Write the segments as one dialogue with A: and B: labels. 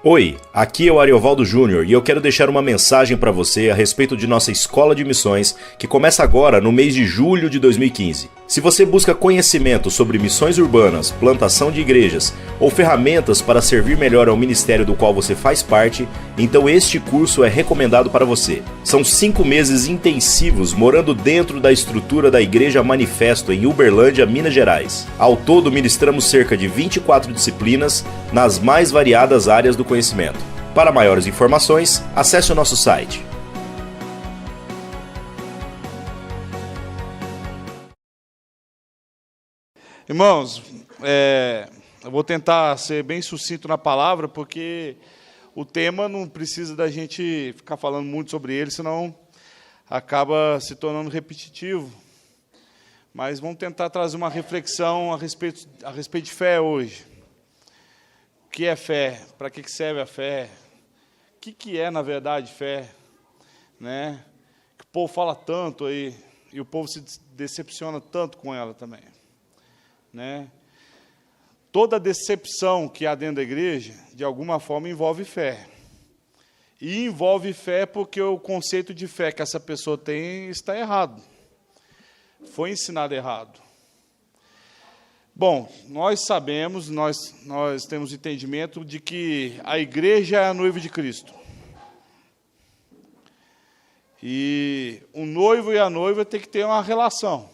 A: Oi, aqui é o Ariovaldo Júnior e eu quero deixar uma mensagem para você a respeito de nossa escola de missões que começa agora no mês de julho de 2015. Se você busca conhecimento sobre missões urbanas, plantação de igrejas ou ferramentas para servir melhor ao ministério do qual você faz parte, então este curso é recomendado para você. São 5 meses intensivos morando dentro da estrutura da Igreja Manifesto em Uberlândia, Minas Gerais. Ao todo ministramos cerca de 24 disciplinas nas mais variadas áreas do conhecimento. Para maiores informações, acesse o nosso site.
B: Irmãos, eu vou tentar ser bem sucinto na palavra, porque o tema não precisa da gente ficar falando muito sobre ele, senão acaba se tornando repetitivo. Mas vamos tentar trazer uma reflexão a respeito de fé hoje. O que é fé? Para que serve a fé? O que é, na verdade, fé? Né? Que o povo fala tanto aí, e o povo se decepciona tanto com ela também. Né? Toda decepção que há dentro da igreja, de alguma forma, envolve fé. E envolve fé porque o conceito de fé que essa pessoa tem está errado. Foi ensinado errado. Bom, nós sabemos, nós temos entendimento de que a igreja é a noiva de Cristo. E o noivo e a noiva têm que ter uma relação.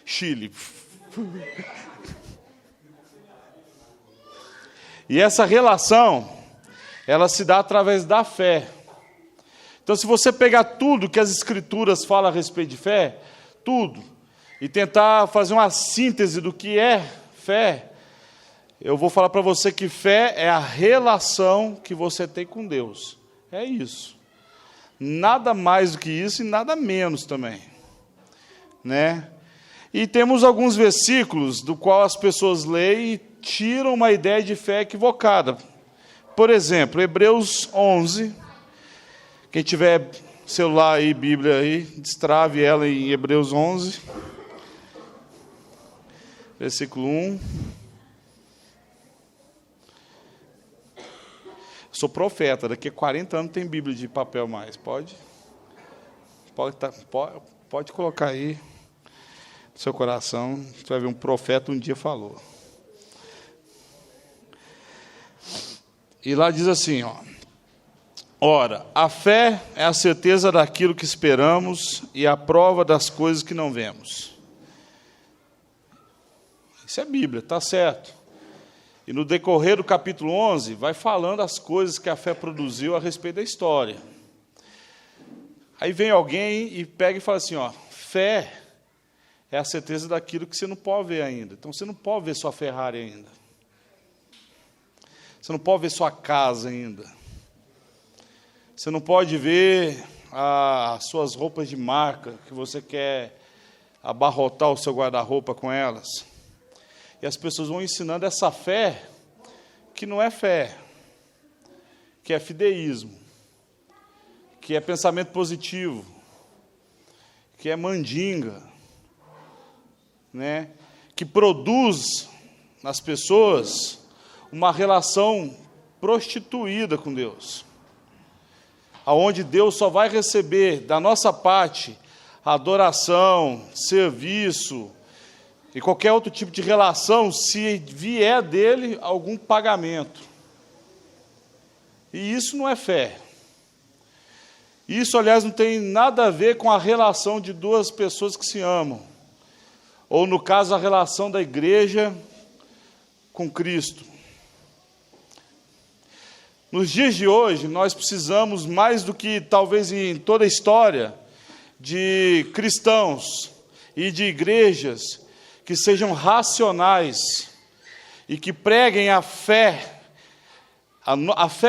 B: Chile. E essa relação, ela se dá através da fé. Então, se você pegar tudo que as Escrituras falam a respeito de fé, tudo, e tentar fazer uma síntese do que é fé, eu vou falar para você que fé é a relação que você tem com Deus. É isso. Nada mais do que isso e nada menos também. Né? E temos alguns versículos do qual as pessoas leem e tiram uma ideia de fé equivocada. Por exemplo, Hebreus 11. Quem tiver celular aí, Bíblia aí, destrave ela em Hebreus 11. Versículo 1. Sou profeta, daqui a 40 anos tem Bíblia de papel mais. Pode colocar aí no seu coração. Você vai ver, um profeta um dia falou. E lá diz assim, ó. Ora, a fé é a certeza daquilo que esperamos e a prova das coisas que não vemos. Isso é Bíblia, está certo. E no decorrer do capítulo 11, vai falando as coisas que a fé produziu a respeito da história. Aí vem alguém e pega e fala assim, ó, fé é a certeza daquilo que você não pode ver ainda. Então, você não pode ver sua Ferrari ainda. Você não pode ver sua casa ainda. Você não pode ver as suas roupas de marca, que você quer abarrotar o seu guarda-roupa com elas. E as pessoas vão ensinando essa fé, que não é fé, que é fideísmo, que é pensamento positivo, que é mandinga, né? Que produz nas pessoas uma relação prostituída com Deus, aonde Deus só vai receber da nossa parte adoração, serviço e qualquer outro tipo de relação se vier dele algum pagamento. E isso não é fé. Isso, aliás, não tem nada a ver com a relação de duas pessoas que se amam. Ou, no caso, a relação da igreja com Cristo. Nos dias de hoje, nós precisamos, mais do que talvez em toda a história, de cristãos e de igrejas que sejam racionais e que preguem a fé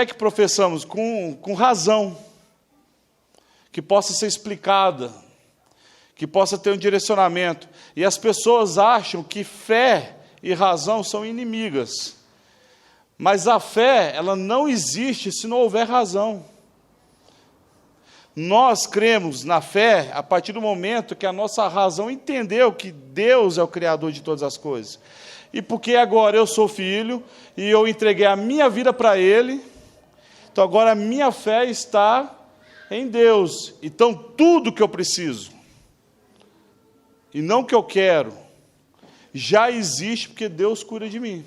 B: que professamos com razão, que possa ser explicada, que possa ter um direcionamento. E as pessoas acham que fé e razão são inimigas. Mas a fé, ela não existe se não houver razão. Nós cremos na fé a partir do momento que a nossa razão entendeu que Deus é o Criador de todas as coisas. e porque agora eu sou filho, e eu entreguei a minha vida para Ele, então agora a minha fé está em Deus. Então tudo que eu preciso, e não que eu quero, já existe porque Deus cuida de mim.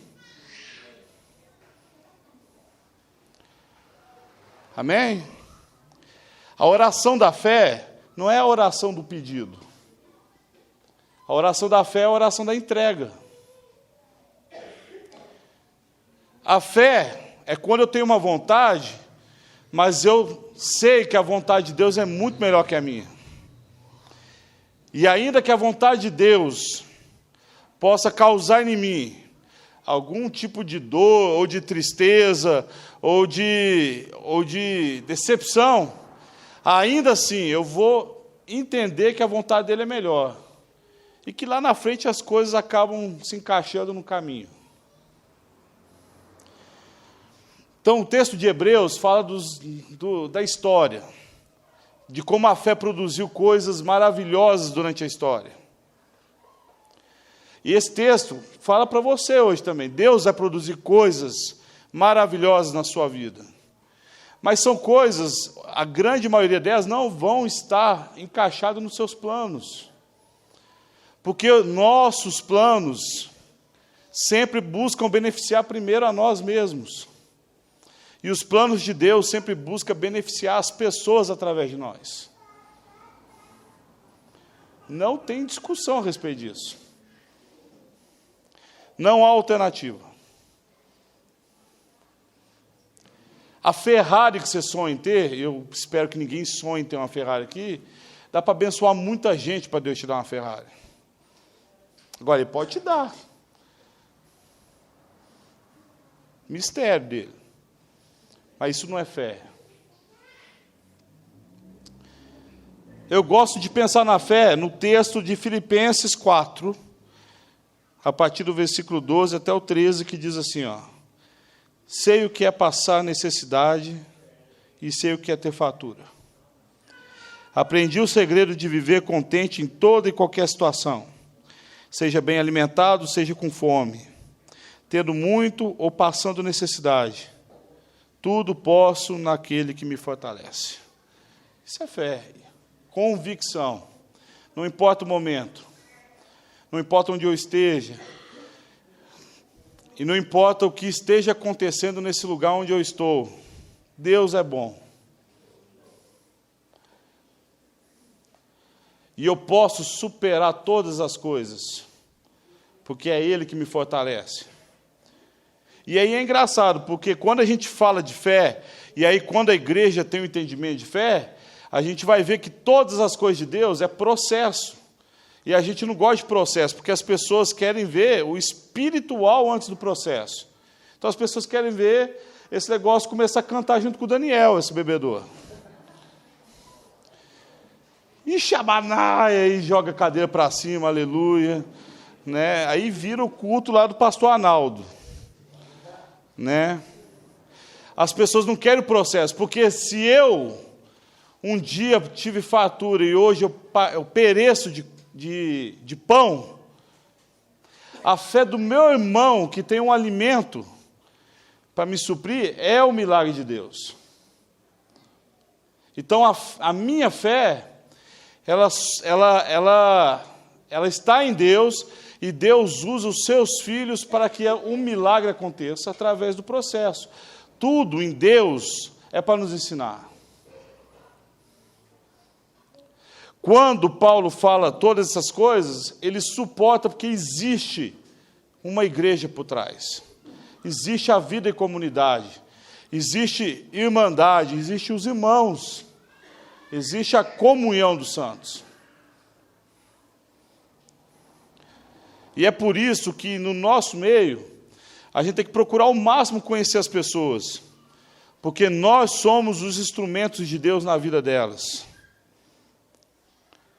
B: Amém? A oração da fé não é a oração do pedido. A oração da fé é a oração da entrega. A fé é quando eu tenho uma vontade, mas eu sei que a vontade de Deus é muito melhor que a minha. E ainda que a vontade de Deus possa causar em mim algum tipo de dor, ou de tristeza, ou de decepção, ainda assim eu vou entender que a vontade dele é melhor. E que lá na frente as coisas acabam se encaixando no caminho. Então o texto de Hebreus fala da história, de como a fé produziu coisas maravilhosas durante a história. E esse texto fala para você hoje também. Deus vai produzir coisas maravilhosas na sua vida. Mas são coisas, a grande maioria delas não vão estar encaixadas nos seus planos. Porque nossos planos sempre buscam beneficiar primeiro a nós mesmos. E os planos de Deus sempre buscam beneficiar as pessoas através de nós. Não tem discussão a respeito disso. Não há alternativa. A Ferrari que você sonha em ter, eu espero que ninguém sonhe em ter uma Ferrari aqui, dá para abençoar muita gente para Deus te dar uma Ferrari. Agora, Ele pode te dar. Mistério dele. Mas isso não é fé. Eu gosto de pensar na fé no texto de Filipenses 4, a partir do versículo 12 até o 13, que diz assim, ó: sei o que é passar necessidade e sei o que é ter fartura. Aprendi o segredo de viver contente em toda e qualquer situação, seja bem alimentado, seja com fome, tendo muito ou passando necessidade. Tudo posso naquele que me fortalece. Isso é fé, convicção. Não importa o momento, não importa onde eu esteja, e não importa o que esteja acontecendo nesse lugar onde eu estou, Deus é bom. E eu posso superar todas as coisas, porque é Ele que me fortalece. E aí é engraçado, porque quando a gente fala de fé, e aí quando a igreja tem um entendimento de fé, a gente vai ver que todas as coisas de Deus é processo. E a gente não gosta de processo, porque as pessoas querem ver o espiritual antes do processo. Então as pessoas querem ver esse negócio começar a cantar junto com o Daniel, esse bebedor. E xabanaia, e joga a cadeira para cima, aleluia. Né? Aí vira o culto lá do pastor Arnaldo. Né? As pessoas não querem o processo, porque se eu um dia tive fartura e hoje eu pereço de pão, a fé do meu irmão que tem um alimento para me suprir é o milagre de Deus. Então a minha fé ela está em Deus, e Deus usa os seus filhos para que um milagre aconteça através do processo. Tudo em Deus é para nos ensinar. Quando Paulo fala todas essas coisas, ele suporta porque existe uma igreja por trás. Existe a vida em comunidade. Existe irmandade, existe os irmãos. Existe a comunhão dos santos. E é por isso que no nosso meio, a gente tem que procurar ao máximo conhecer as pessoas, porque nós somos os instrumentos de Deus na vida delas.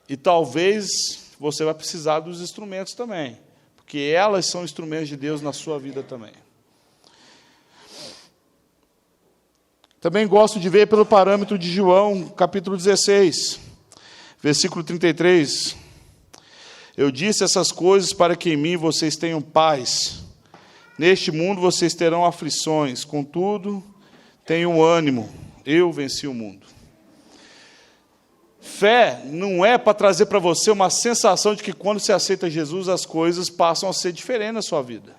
B: E talvez você vai precisar dos instrumentos também, porque elas são instrumentos de Deus na sua vida também. Também gosto de ver pelo parâmetro de João, capítulo 16, versículo 33. Eu disse essas coisas para que em mim vocês tenham paz. Neste mundo vocês terão aflições, contudo, tenham ânimo, eu venci o mundo. Fé não é para trazer para você uma sensação de que quando você aceita Jesus, as coisas passam a ser diferentes na sua vida.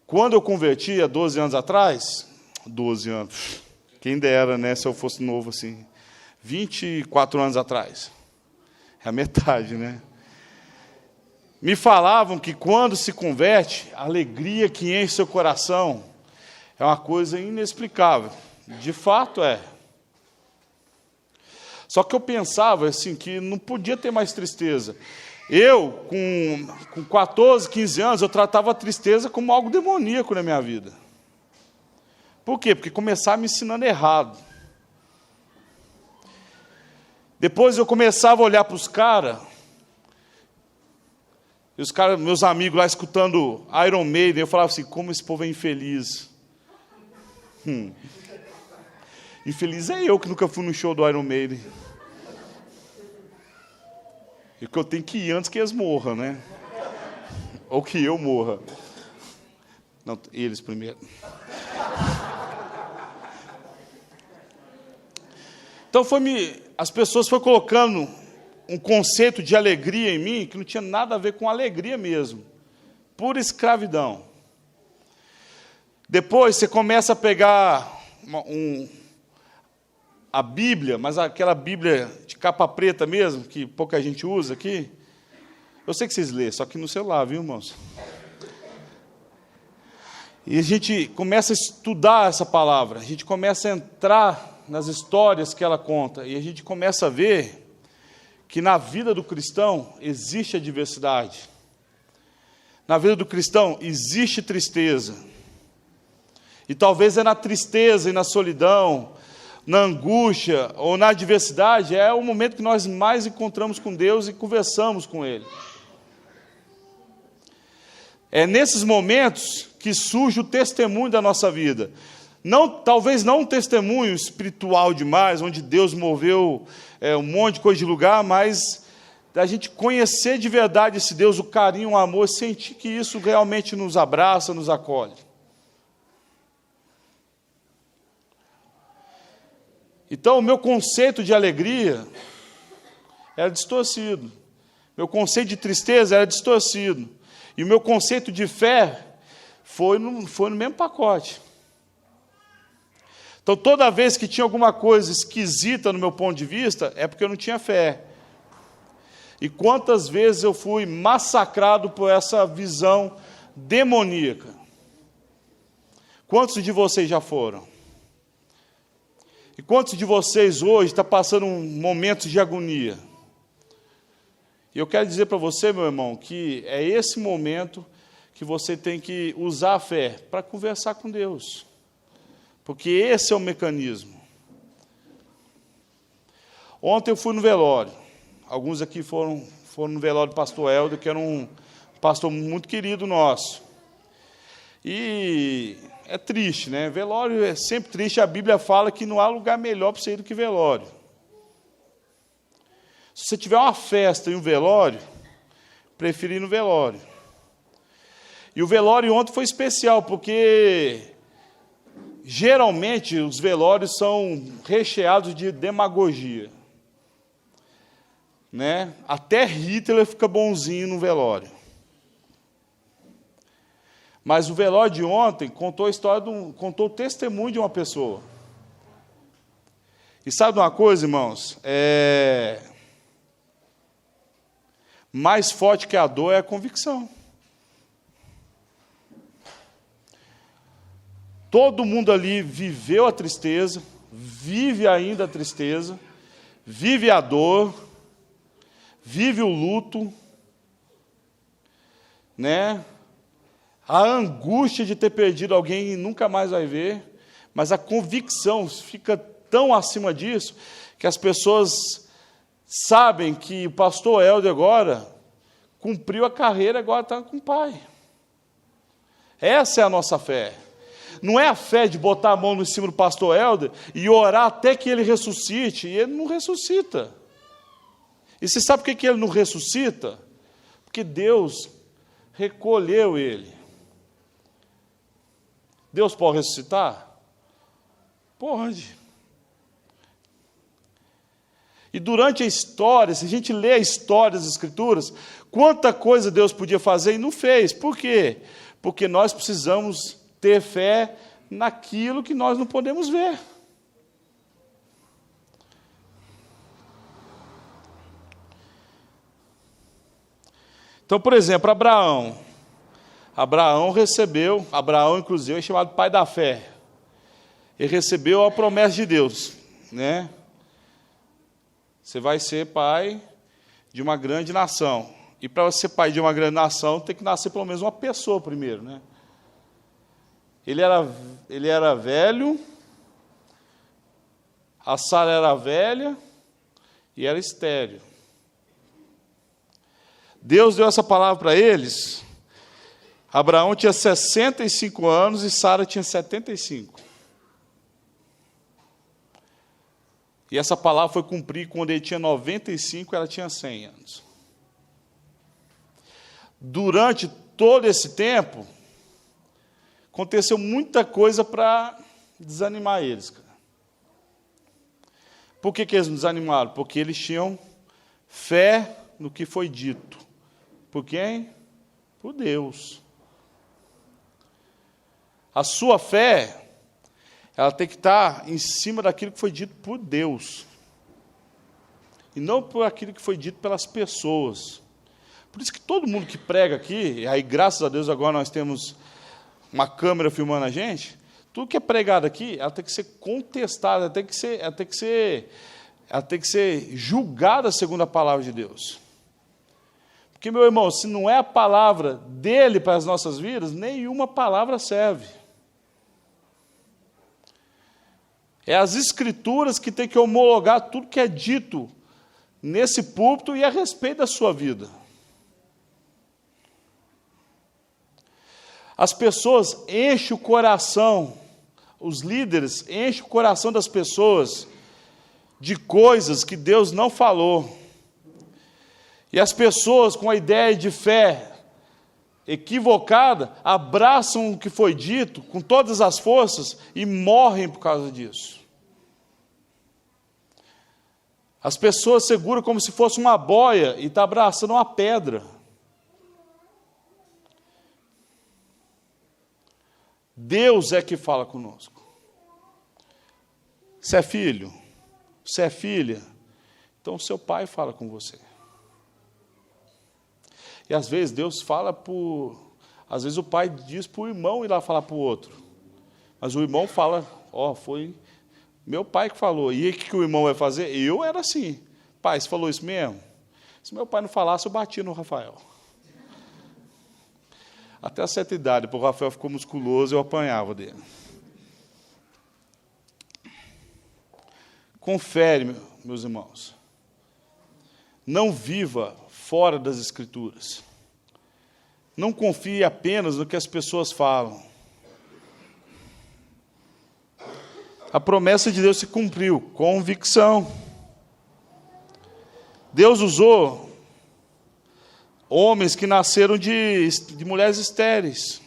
B: Quando eu converti há 12 anos atrás, 12 anos, quem dera, né, se eu fosse novo assim, 24 anos atrás, é a metade, né? Me falavam que quando se converte, a alegria que enche seu coração é uma coisa inexplicável. De fato é. Só que eu pensava assim, que não podia ter mais tristeza. Eu, com 14, 15 anos, eu tratava a tristeza como algo demoníaco na minha vida. Por quê? Porque começava me ensinando errado. Depois eu começava a olhar para os caras, e os caras, meus amigos lá escutando Iron Maiden, eu falava assim, como esse povo é infeliz. Infeliz é eu que nunca fui no show do Iron Maiden. E que eu tenho que ir antes que eles morram, né? Ou que eu morra. Não, eles primeiro. Então as pessoas foram colocando um conceito de alegria em mim que não tinha nada a ver com alegria mesmo. Pura escravidão. Depois você começa a pegar a Bíblia, mas aquela Bíblia de capa preta mesmo, que pouca gente usa aqui. Eu sei que vocês lêem, só que no celular, viu, irmãos? E a gente começa a estudar essa palavra, a gente começa a entrar nas histórias que ela conta, e a gente começa a ver que na vida do cristão existe adversidade. Na vida do cristão existe tristeza. E talvez é na tristeza e na solidão, na angústia ou na adversidade, é o momento que nós mais encontramos com Deus e conversamos com Ele. É nesses momentos que surge o testemunho da nossa vida. Talvez não um testemunho espiritual demais, onde Deus moveu um monte de coisa de lugar, mas da gente conhecer de verdade esse Deus, o carinho, o amor, sentir que isso realmente nos abraça, nos acolhe. Então, o meu conceito de alegria era distorcido. Meu conceito de tristeza era distorcido. E o meu conceito de fé foi no mesmo pacote. Então, toda vez que tinha alguma coisa esquisita no meu ponto de vista, é porque eu não tinha fé. E quantas vezes eu fui massacrado por essa visão demoníaca? Quantos de vocês já foram? E quantos de vocês hoje estão passando momentos de agonia? E eu quero dizer para você, meu irmão, que é esse momento que você tem que usar a fé para conversar com Deus. Porque esse é o mecanismo. Ontem eu fui no velório. Alguns aqui foram no velório do pastor Helder, que era um pastor muito querido nosso. E é triste, né? Velório é sempre triste. A Bíblia fala que não há lugar melhor para você ir do que velório. Se você tiver uma festa e um velório, prefiro ir no velório. E o velório ontem foi especial, porque geralmente os velórios são recheados de demagogia. Né? Até Hitler fica bonzinho no velório. Mas o velório de ontem contou a história contou o testemunho de uma pessoa. E sabe uma coisa, irmãos? Mais forte que a dor é a convicção. Todo mundo ali viveu a tristeza, vive ainda a tristeza, vive a dor, vive o luto, né? A angústia de ter perdido alguém e nunca mais vai ver, mas a convicção fica tão acima disso que as pessoas sabem que o pastor Helder agora cumpriu a carreira, agora está com o pai. Essa é a nossa fé. Não é a fé de botar a mão em cima do pastor Helder e orar até que ele ressuscite, e ele não ressuscita. E você sabe por que ele não ressuscita? Porque Deus recolheu ele. Deus pode ressuscitar? Pode. E durante a história, se a gente lê a história das Escrituras, quanta coisa Deus podia fazer e não fez. Por quê? Porque nós precisamos ter fé naquilo que nós não podemos ver. Então, por exemplo, Abraão, inclusive, é chamado pai da fé. Ele recebeu a promessa de Deus, né? Você vai ser pai de uma grande nação. E para ser pai de uma grande nação, tem que nascer pelo menos uma pessoa primeiro, né? Ele era velho, a Sara era velha e era estéril. Deus deu essa palavra para eles. Abraão tinha 65 anos e Sara tinha 75. E essa palavra foi cumprida quando ele tinha 95 e ela tinha 100 anos. Durante todo esse tempo, aconteceu muita coisa para desanimar eles. Cara. Por que eles não desanimaram? Porque eles tinham fé no que foi dito. Por quem? Por Deus. A sua fé, ela tem que estar em cima daquilo que foi dito por Deus. E não por aquilo que foi dito pelas pessoas. Por isso que todo mundo que prega aqui, e aí graças a Deus agora nós temos uma câmera filmando a gente, tudo que é pregado aqui, ela tem que ser contestada, ela tem que ser julgada segundo a palavra de Deus. Porque, meu irmão, se não é a palavra dele para as nossas vidas, nenhuma palavra serve. É as Escrituras que tem que homologar tudo que é dito nesse púlpito e a respeito da sua vida. As pessoas enchem o coração, os líderes enchem o coração das pessoas de coisas que Deus não falou. E as pessoas com a ideia de fé equivocada abraçam o que foi dito com todas as forças e morrem por causa disso. As pessoas seguram como se fosse uma boia e estão abraçando uma pedra. Deus é que fala conosco. Você é filho? Você é filha? Então seu pai fala com você. E às vezes Deus fala às vezes o pai diz para o irmão ir lá falar para o outro. Mas o irmão fala, foi meu pai que falou. E o que o irmão vai fazer? Eu era assim. Pai, você falou isso mesmo? Se meu pai não falasse, eu batia no Rafael. Até a certa idade, porque o Rafael ficou musculoso, eu apanhava dele. Confere, meus irmãos. Não viva fora das Escrituras. Não confie apenas no que as pessoas falam. A promessa de Deus se cumpriu, convicção. Deus usou homens que nasceram de mulheres estéreis.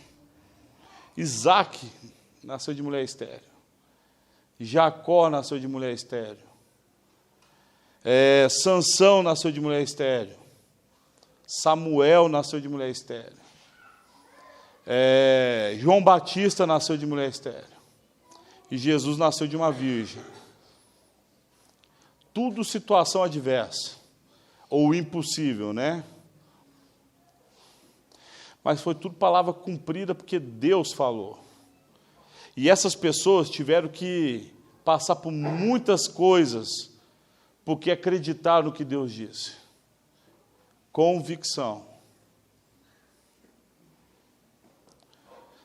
B: Isaac nasceu de mulher estéril. Jacó nasceu de mulher estéril. Sansão nasceu de mulher estéril. Samuel nasceu de mulher estéril. João Batista nasceu de mulher estéril. E Jesus nasceu de uma virgem. Tudo situação adversa. Ou impossível, né? Mas foi tudo palavra cumprida porque Deus falou. E essas pessoas tiveram que passar por muitas coisas porque acreditaram no que Deus disse. Convicção.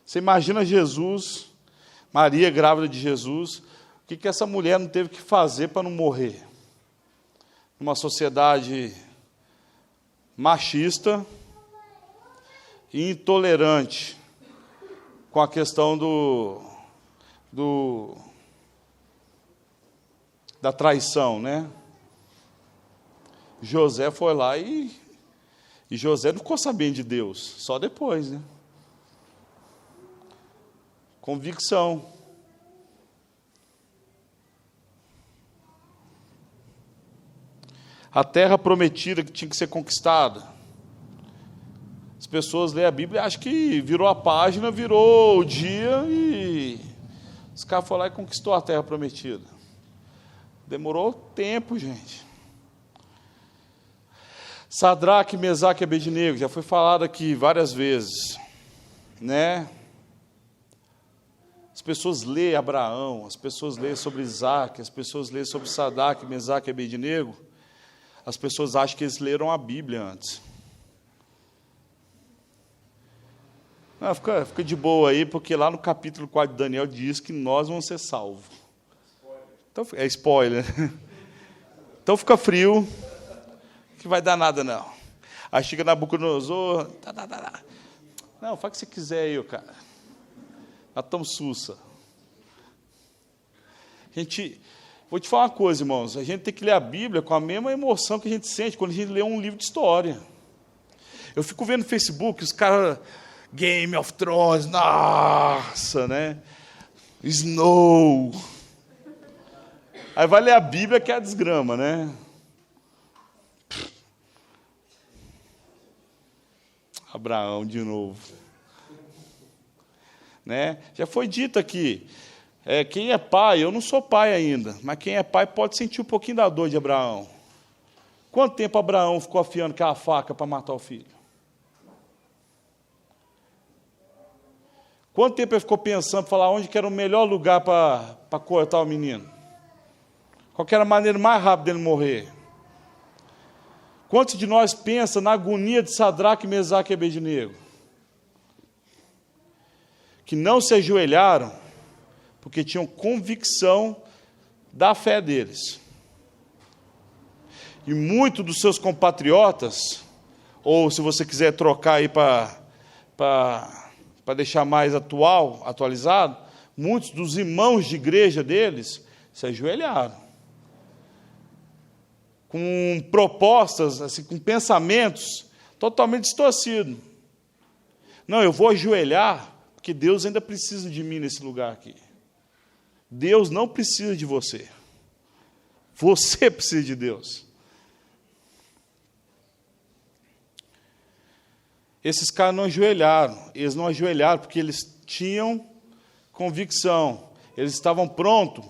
B: Você imagina Jesus, Maria grávida de Jesus, o que essa mulher não teve que fazer para não morrer? Numa sociedade machista e intolerante com a questão da traição, né? José foi lá e José não ficou sabendo de Deus, só depois, né? Convicção. A terra prometida que tinha que ser conquistada. As pessoas lêem a Bíblia e acham que virou a página, virou o dia e os caras foram lá e conquistou a terra prometida. Demorou tempo, gente. Sadraque, Mesaque e Abednego, já foi falado aqui várias vezes, né? As pessoas lêem Abraão, as pessoas lêem sobre Isaac, as pessoas lêem sobre Sadraque, Mesaque e Abednego. As pessoas acham que eles leram a Bíblia antes. Não, fica de boa aí, porque lá no capítulo 4 de Daniel diz que nós vamos ser salvos. Então, é spoiler. Então fica frio, que vai dar nada não. Aí chega Nabucodonosor, não, faz o que você quiser aí, cara. Nós estamos sussa. Vou te falar uma coisa, irmãos, a gente tem que ler a Bíblia com a mesma emoção que a gente sente quando a gente lê um livro de história. Eu fico vendo no Facebook, os caras, Game of Thrones, nossa, né? Snow. Aí vai ler a Bíblia que é a desgrama, né? Abraão de novo. Né? Já foi dito aqui, quem é pai, eu não sou pai ainda, mas quem é pai pode sentir um pouquinho da dor de Abraão. Quanto tempo Abraão ficou afiando aquela faca para matar o filho? Quanto tempo ele ficou pensando, falar onde que era o melhor lugar para cortar o menino? Qual que era a maneira mais rápida dele morrer? Quantos de nós pensam na agonia de Sadraque, Mesaque e Abednego? Que não se ajoelharam porque tinham convicção da fé deles. E muitos dos seus compatriotas, ou se você quiser trocar aí para deixar mais atualizado, muitos dos irmãos de igreja deles se ajoelharam. Com propostas, assim, com pensamentos totalmente distorcidos. Não, eu vou ajoelhar, porque Deus ainda precisa de mim nesse lugar aqui. Deus não precisa de você. Você precisa de Deus. Esses caras não ajoelharam. Eles não ajoelharam porque eles tinham convicção. Eles estavam prontos,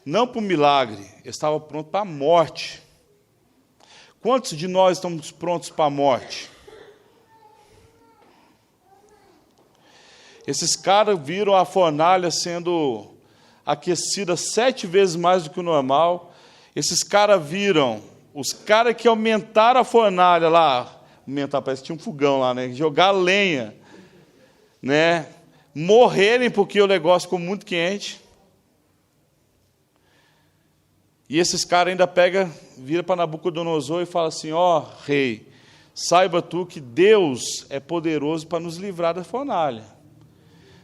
B: não para o milagre, eles estavam prontos para a morte. Quantos de nós estamos prontos para a morte? Esses caras viram a fornalha sendo aquecida 7 vezes mais do que o normal. Esses caras viram os caras que aumentaram a fornalha lá, parece que tinha um fogão lá, né? Jogar lenha, né? Morrerem porque o negócio ficou muito quente. E esses caras ainda vira para Nabucodonosor e fala assim, ó, rei, saiba tu que Deus é poderoso para nos livrar da fornalha.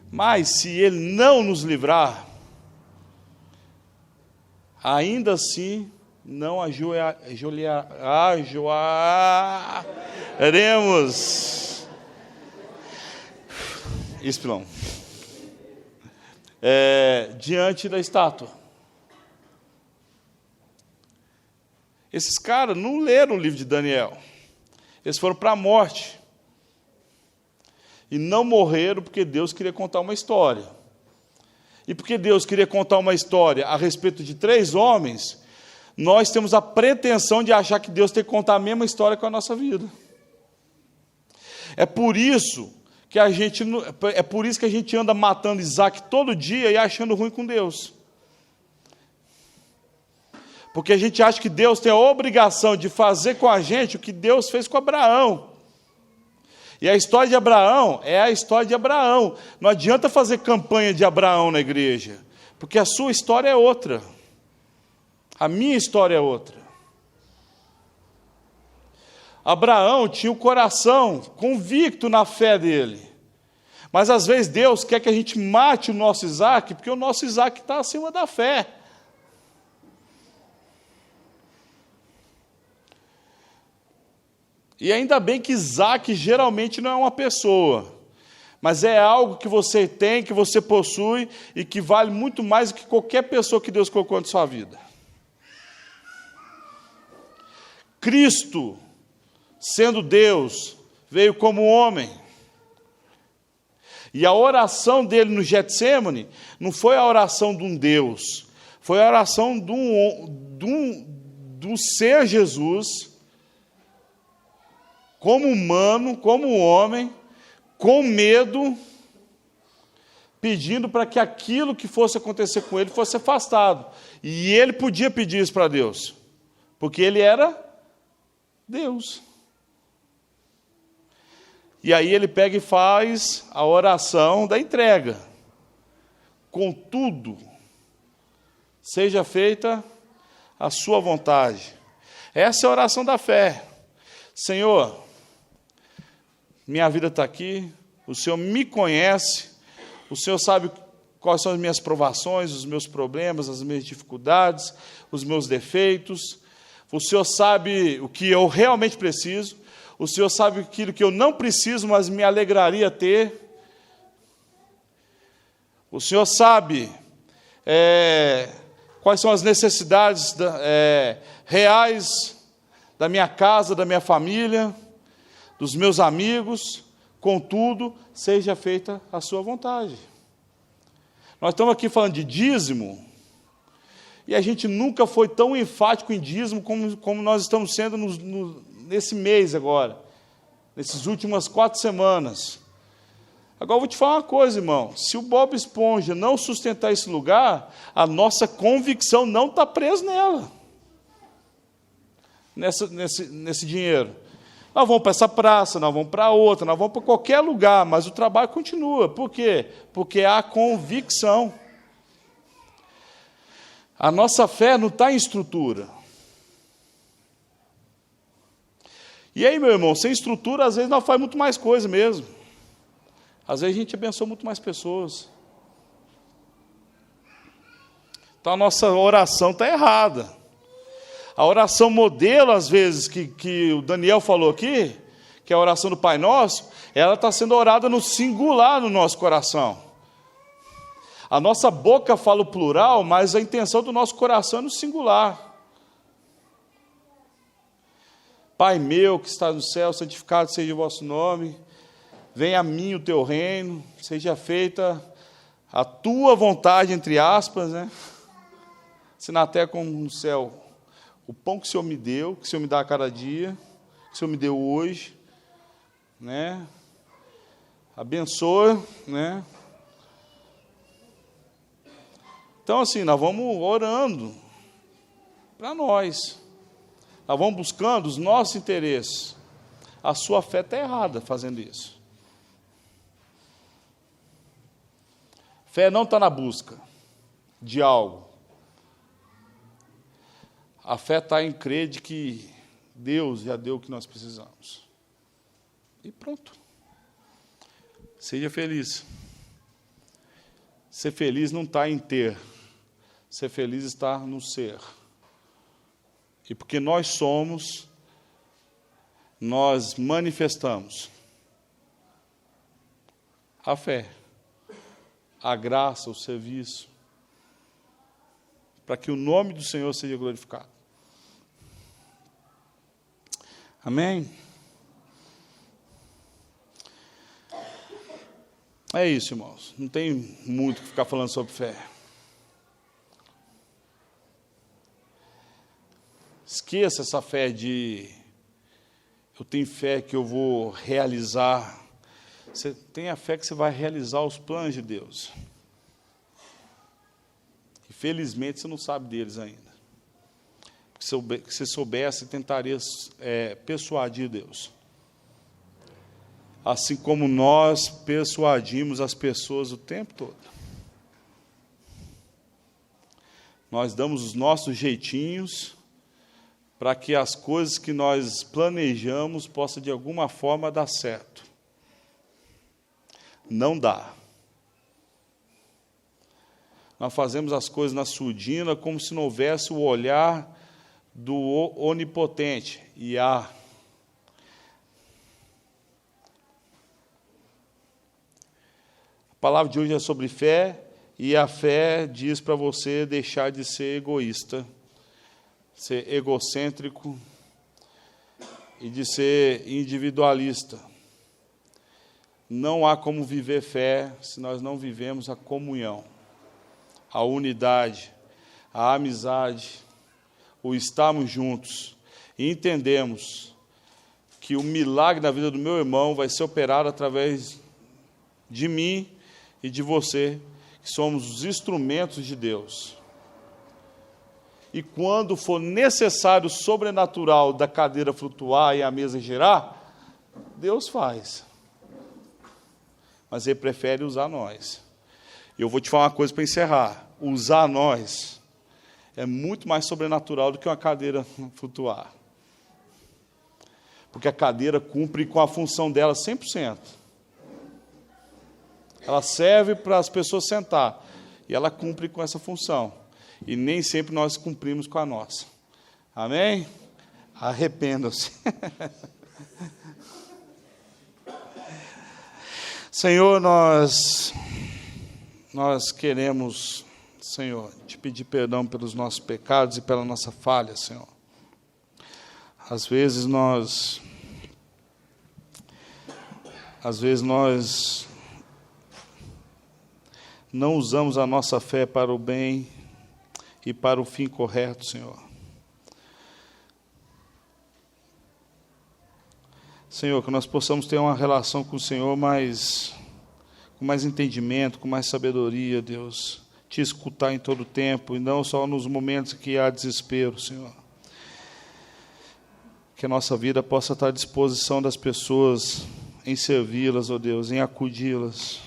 B: Mas se ele não nos livrar, ainda assim não ajoelharemos. Espilão. Diante da estátua. Esses caras não leram o livro de Daniel. Eles foram para a morte. E não morreram porque Deus queria contar uma história. E porque Deus queria contar uma história a respeito de 3 homens, nós temos a pretensão de achar que Deus tem que contar a mesma história com a nossa vida. É por isso que a gente anda matando Isaac todo dia e achando ruim com Deus. Porque a gente acha que Deus tem a obrigação de fazer com a gente o que Deus fez com Abraão. E a história de Abraão é a história de Abraão. Não adianta fazer campanha de Abraão na igreja, porque a sua história é outra. A minha história é outra. Abraão tinha o coração convicto na fé dele. Mas às vezes Deus quer que a gente mate o nosso Isaac, porque o nosso Isaac está acima da fé. E ainda bem que Isaac geralmente não é uma pessoa, mas é algo que você tem, que você possui e que vale muito mais do que qualquer pessoa que Deus colocou na sua vida. Cristo, sendo Deus, veio como homem. E a oração dele no Getsêmani não foi a oração de um Deus, foi a oração de um ser Jesus, como humano, como homem, com medo, pedindo para que aquilo que fosse acontecer com ele fosse afastado. E ele podia pedir isso para Deus, porque ele era Deus. E aí ele pega e faz a oração da entrega. Contudo, seja feita a sua vontade. Essa é a oração da fé. Senhor, minha vida está aqui, o Senhor me conhece, o Senhor sabe quais são as minhas provações, os meus problemas, as minhas dificuldades, os meus defeitos. O Senhor sabe o que eu realmente preciso. O Senhor sabe aquilo que eu não preciso, mas me alegraria ter. O Senhor sabe quais são as necessidades reais da minha casa, da minha família, dos meus amigos. Contudo, seja feita a sua vontade. Nós estamos aqui falando de dízimo, e a gente nunca foi tão enfático em dízimo como nós estamos sendo nesse mês agora, nessas últimas 4 semanas. Agora eu vou te falar uma coisa, irmão, se o Bob Esponja não sustentar esse lugar, a nossa convicção não está presa nela, nesse dinheiro. Nós vamos para essa praça, nós vamos para outra, nós vamos para qualquer lugar, mas o trabalho continua. Por quê? Porque há convicção. A nossa fé não está em estrutura. E aí, meu irmão, sem estrutura, às vezes nós fazemos muito mais coisa mesmo. Às vezes a gente abençoa muito mais pessoas. Então a nossa oração está errada. A oração modelo, às vezes, que o Daniel falou aqui, que é a oração do Pai Nosso, ela está sendo orada no singular no nosso coração. A nossa boca fala o plural, mas a intenção do nosso coração é no singular. Pai meu que está no céu, santificado seja o vosso nome, venha a mim o teu reino, seja feita a tua vontade, entre aspas, né? Se na terra como no céu. O pão que o Senhor me deu, que o Senhor me dá a cada dia, que o Senhor me deu hoje, né? Abençoa, né? Então, assim, nós vamos orando para nós. Nós vamos buscando os nossos interesses. A sua fé está errada fazendo isso. Fé não está na busca de algo. A fé está em crer de que Deus já deu o que nós precisamos. E pronto. Seja feliz. Ser feliz não está em ter. Ser feliz está no ser. E porque nós somos, nós manifestamos a fé, a graça, o serviço, para que o nome do Senhor seja glorificado. Amém? É isso, irmãos. Não tem muito o que ficar falando sobre fé. Esqueça essa fé de eu tenho fé que eu vou realizar. Você tem a fé que você vai realizar os planos de Deus. E felizmente você não sabe deles ainda. Porque se você soubesse, tentaria persuadir Deus. Assim como nós persuadimos as pessoas o tempo todo. Nós damos os nossos jeitinhos para que as coisas que nós planejamos possam, de alguma forma, dar certo. Não dá. Nós fazemos as coisas na surdina como se não houvesse o olhar do onipotente. E há. palavra de hoje é sobre fé, e a fé diz para você deixar de ser egoísta, ser egocêntrico e de ser individualista. Não há como viver fé se nós não vivemos a comunhão, a unidade, a amizade, o estarmos juntos e entendemos que o milagre na vida do meu irmão vai ser operado através de mim e de você, que somos os instrumentos de Deus. E quando for necessário o sobrenatural da cadeira flutuar e a mesa girar, Deus faz. Mas Ele prefere usar nós. Eu vou te falar uma coisa para encerrar. Usar nós é muito mais sobrenatural do que uma cadeira flutuar. Porque a cadeira cumpre com a função dela 100%. Ela serve para as pessoas sentar. E ela cumpre com essa função. E nem sempre nós cumprimos com a nossa. Amém? Arrependam-se. Senhor, nós queremos, Senhor, te pedir perdão pelos nossos pecados e pela nossa falha, Senhor. Às vezes nós não usamos a nossa fé para o bem e para o fim correto, Senhor. Senhor, que nós possamos ter uma relação com o Senhor com mais entendimento, com mais sabedoria, Deus. Te escutar em todo o tempo e não só nos momentos que há desespero, Senhor. Que a nossa vida possa estar à disposição das pessoas, em servi-las, ó Deus, em acudi-las.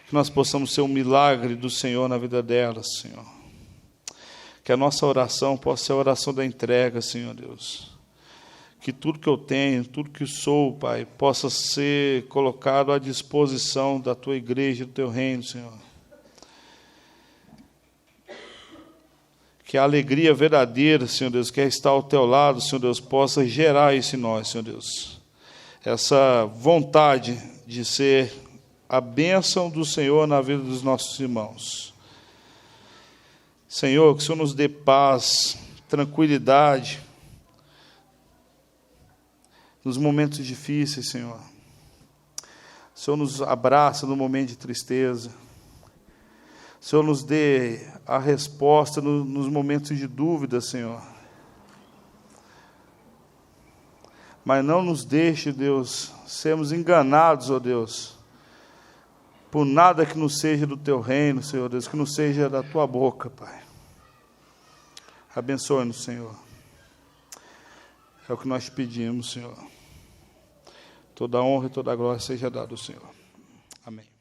B: Que nós possamos ser um milagre do Senhor na vida delas, Senhor. Que a nossa oração possa ser a oração da entrega, Senhor Deus. Que tudo que eu tenho, tudo que sou, Pai, possa ser colocado à disposição da Tua igreja, do Teu reino, Senhor. Que a alegria verdadeira, Senhor Deus, que é estar ao Teu lado, Senhor Deus, possa gerar isso em nós, Senhor Deus. Essa vontade de ser a bênção do Senhor na vida dos nossos irmãos. Senhor, que o Senhor nos dê paz, tranquilidade, nos momentos difíceis, Senhor. O Senhor nos abraça no momento de tristeza. O Senhor nos dê a resposta nos momentos de dúvida, Senhor. Mas não nos deixe, Deus, sermos enganados, ó Deus, por nada que não seja do Teu reino, Senhor Deus, que não seja da Tua boca, Pai. Abençoe-nos, Senhor. É o que nós te pedimos, Senhor. Toda a honra e toda a glória seja dada ao Senhor. Amém.